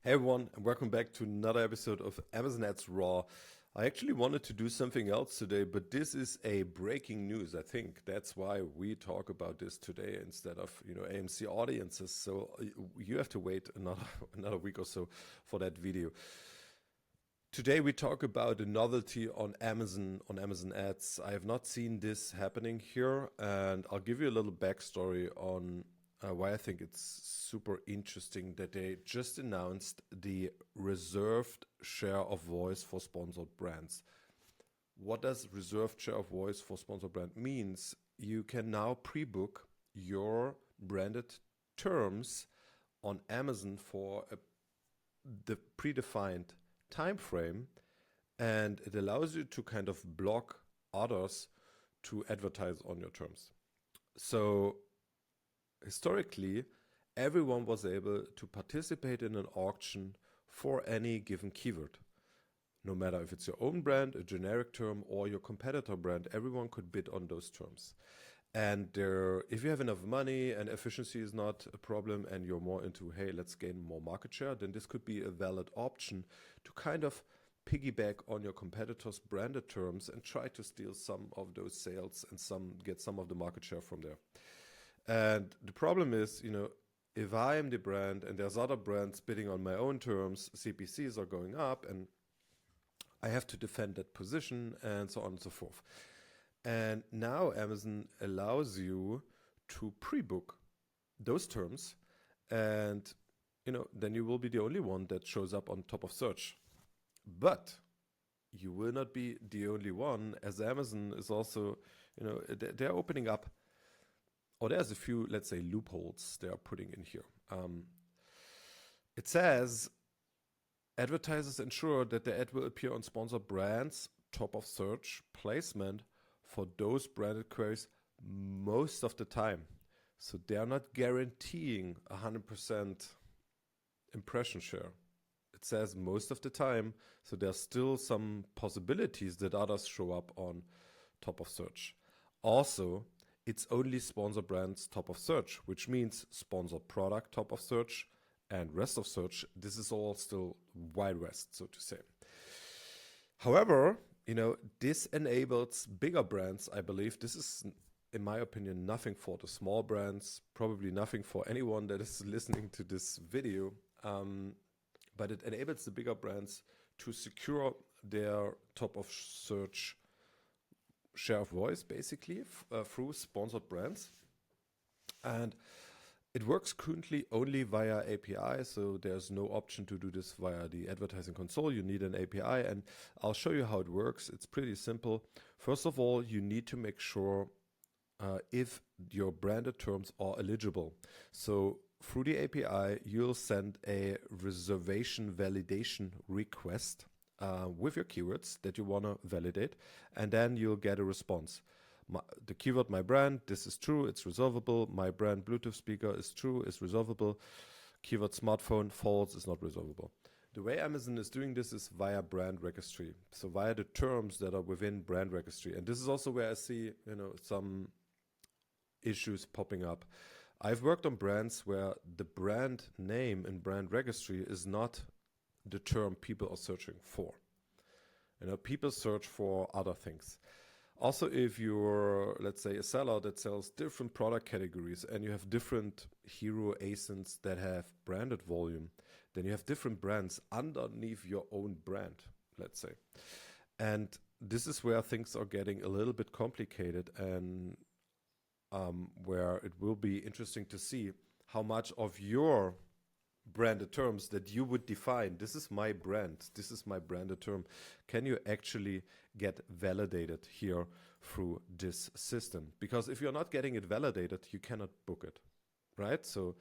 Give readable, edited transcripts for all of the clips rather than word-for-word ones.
Hey everyone, and welcome back to another episode of Amazon Ads Raw. I actually wanted to do something else today, but this is a breaking news. I think that's why we talk about this today instead of AMC audiences. So you have to wait another week or so for that video. Today we talk about a novelty on Amazon Ads. I have not seen this happening here, and I'll give you a little backstory on why I think it's super interesting that they just announced the reserved share of voice for sponsored brands. What does reserved share of voice for sponsored brand means? You can now pre-book your branded terms on Amazon for the predefined time frame, and it allows you to kind of block others to advertise on your terms. So historically, everyone was able to participate in an auction for any given keyword. No matter if it's your own brand, a generic term, or your competitor brand, everyone could bid on those terms. And if you have enough money and efficiency is not a problem and you're more into, hey, let's gain more market share, then this could be a valid option to kind of piggyback on your competitors' branded terms and try to steal some of those sales and get some of the market share from there. And the problem is, if I am the brand and there's other brands bidding on my own terms, CPCs are going up and I have to defend that position and so on and so forth. And now Amazon allows you to pre-book those terms, and then you will be the only one that shows up on top of search. But you will not be the only one, as Amazon is also, they're opening up, or there's a few, let's say, loopholes they are putting in here. It says advertisers ensure that the ad will appear on sponsored brands, top of search placement for those branded queries most of the time. So they're not guaranteeing 100% impression share. It says most of the time, so there's still some possibilities that others show up on top of search. Also, it's only sponsored brands top of search, which means sponsored product top of search and rest of search. This is all still Wild West, so to say. However, this enables bigger brands. I believe this is, in my opinion, nothing for the small brands, probably nothing for anyone that is listening to this video. But it enables the bigger brands to secure their top of search share of voice, basically, through sponsored brands. And it works currently only via API, so there's no option to do this via the advertising console. You need an API, and I'll show you how it works. It's pretty simple. First of all, you need to make sure if your branded terms are eligible. So through the API, you'll send a reservation validation request with your keywords that you want to validate, and then you'll get a response. The keyword MyBrand, this is true, it's resolvable. MyBrand Bluetooth speaker is true, is resolvable. Keyword smartphone, false, is not resolvable. The way Amazon is doing this is via Brand Registry, so via the terms that are within Brand Registry. And this is also where I see some issues popping up. I've worked on brands where the brand name in Brand Registry is not the term people are searching for. People search for other things. Also, if you're, let's say, a seller that sells different product categories and you have different hero ASINs that have branded volume, then you have different brands underneath your own brand, let's say. And this is where things are getting a little bit complicated, and where it will be interesting to see how much of your branded terms that you would define, this is my brand, this is my branded term, can you actually get validated here through this system? Because if you're not getting it validated, you cannot book it, right? So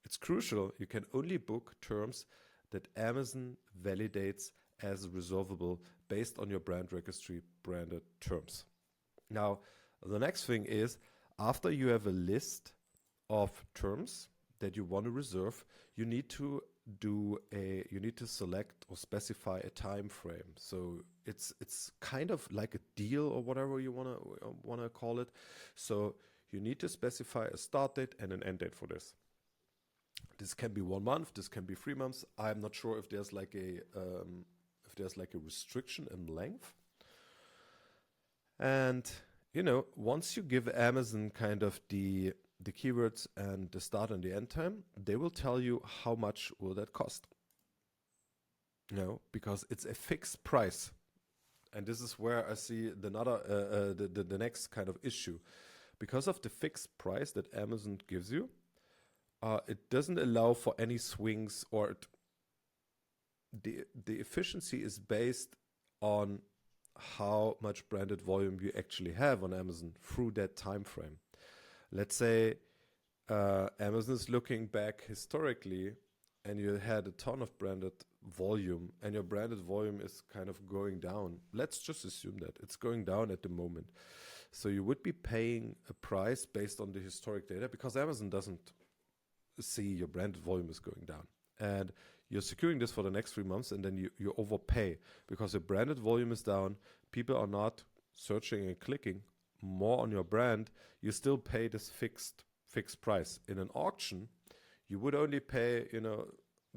it's crucial. You can only book terms that Amazon validates as resolvable based on your Brand Registry branded terms. Now, the next thing is, after you have a list of terms that you want to reserve, you need to select or specify a time frame. So it's kind of like a deal or whatever you wanna call it. So you need to specify a start date and an end date for this. This can be 1 month, this can be 3 months. I'm not sure if there's like a restriction in length. And once you give Amazon kind of the keywords and the start and the end time, they will tell you how much will that cost. Because it's a fixed price. And this is where I see the next kind of issue. Because of the fixed price that Amazon gives you, it doesn't allow for any swings, or the efficiency is based on how much branded volume you actually have on Amazon through that time frame. Let's say Amazon is looking back historically and you had a ton of branded volume and your branded volume is kind of going down. Let's just assume that it's going down at the moment. So you would be paying a price based on the historic data, because Amazon doesn't see your branded volume is going down. And you're securing this for the next 3 months, and then you overpay because your branded volume is down. People are not searching and clicking more on your brand. You still pay this fixed price. In an auction, you would only pay,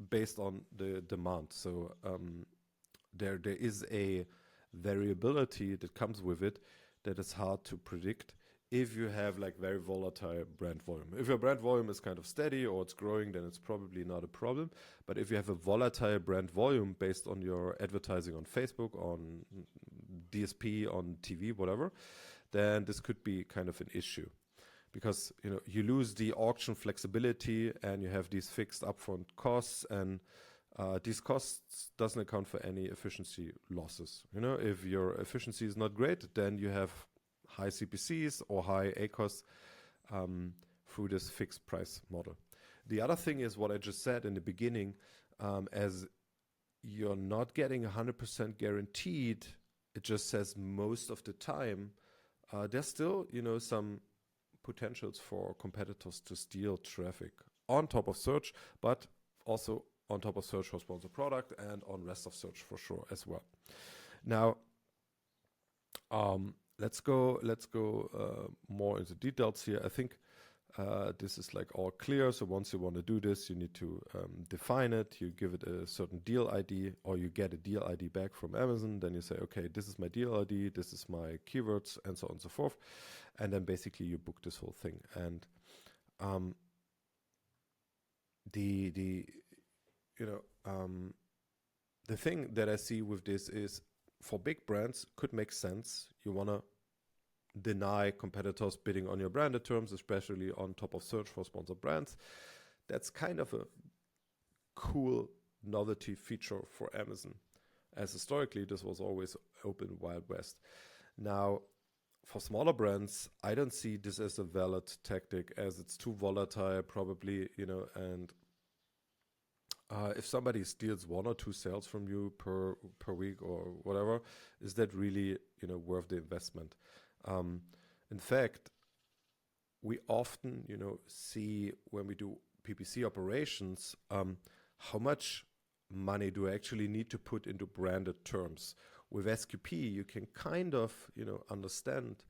based on the demand. So there is a variability that comes with it that is hard to predict if you have like very volatile brand volume. If your brand volume is kind of steady or it's growing, then it's probably not a problem. But if you have a volatile brand volume based on your advertising on Facebook, on DSP, on TV, whatever, then this could be kind of an issue. Because you lose the auction flexibility and you have these fixed upfront costs, and these costs doesn't account for any efficiency losses. If your efficiency is not great, then you have high CPCs or high ACOS through this fixed price model. The other thing is what I just said in the beginning, as you're not getting 100% guaranteed, it just says most of the time, there's still, some potentials for competitors to steal traffic on top of search, but also on top of search for sponsored product and on rest of search for sure as well. Now, let's go more into details here. I think this is like all clear. So once you want to do this, you need to define it. You give it a certain deal ID, or you get a deal ID back from Amazon. Then you say, okay, this is my deal ID, this is my keywords, and so on and so forth. And then basically you book this whole thing. And the thing that I see with this is, for big brands, could make sense. You want to deny competitors bidding on your branded terms, especially on top of search for sponsored brands. That's kind of a cool novelty feature for Amazon, as historically this was always open Wild West. Now, for smaller brands, I don't see this as a valid tactic, as it's too volatile probably, and if somebody steals 1 or 2 sales from you per week or whatever, is that really worth the investment? In fact, we often see when we do PPC operations, how much money do I actually need to put into branded terms. With SQP, you can kind of understand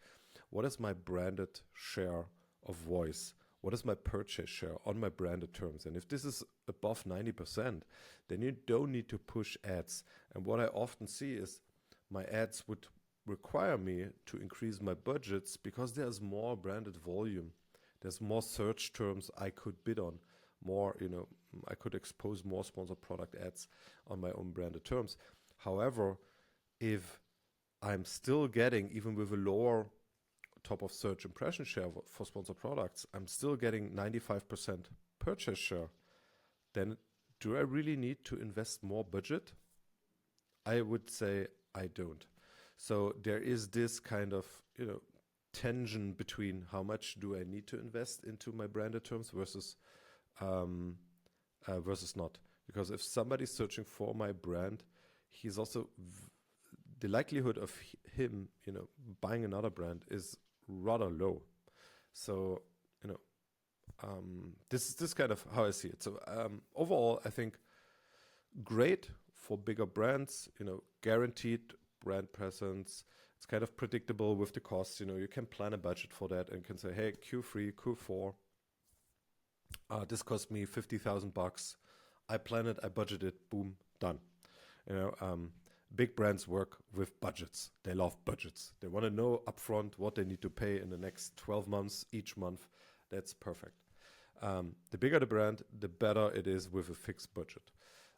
what is my branded share of voice. What is my purchase share on my branded terms? And if this is above 90%, then you don't need to push ads. And what I often see is my ads would require me to increase my budgets because there's more branded volume. There's more search terms I could bid on. More, I could expose more sponsored product ads on my own branded terms. However, if I'm still getting, even with a lower top of search impression share for sponsored products, I'm still getting 95% purchase share, then do I really need to invest more budget? I would say I don't. So there is this kind of, tension between how much do I need to invest into my branded terms versus not. Because if somebody's searching for my brand, he's also, the likelihood of him, buying another brand is rather low. So, this is kind of how I see it. So overall, I think great for bigger brands, guaranteed brand presence. It's kind of predictable with the costs. You can plan a budget for that and can say, hey, Q3, Q4, This cost me 50,000 bucks. I plan it, I budget it, boom, done. You know, big brands work with budgets. They love budgets. They want to know upfront what they need to pay in the next 12 months, each month. That's perfect. The bigger the brand, the better it is with a fixed budget.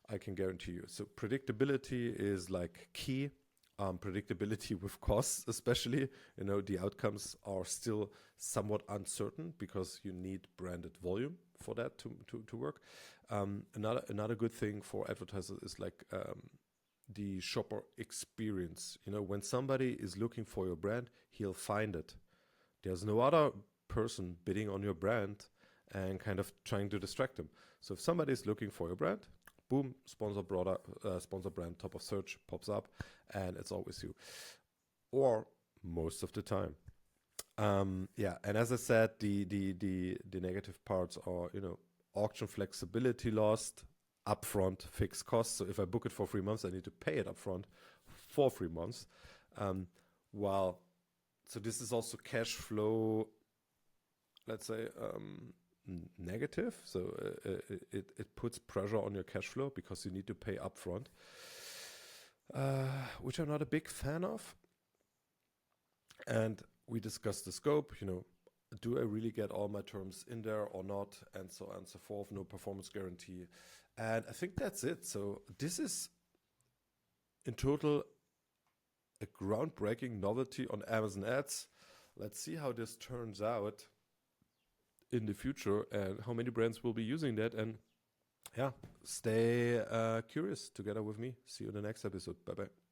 I can guarantee you. So predictability is like key. Predictability with costs, especially, you know, the outcomes are still somewhat uncertain because you need branded volume for that to work. Another good thing for advertisers is like the shopper experience. You know, when somebody is looking for your brand, he'll find it. There's no other person bidding on your brand and kind of trying to distract them. So if somebody is looking for your brand, boom, sponsor brand, top of search pops up, and it's always you, or most of the time. Yeah, and as I said, the negative parts are, you know, auction flexibility lost, upfront fixed costs. So if I book it for 3 months, I need to pay it upfront for 3 months. So this is also cash flow, let's say, negative. So it puts pressure on your cash flow because you need to pay upfront, which I'm not a big fan of. And we discussed the scope, you know, do I really get all my terms in there or not? And so on and so forth, no performance guarantee. And I think that's it. So this is in total a groundbreaking novelty on Amazon Ads. Let's see how this turns out in the future and how many brands will be using that. And yeah, stay curious together with me. See you in the next episode. Bye-bye.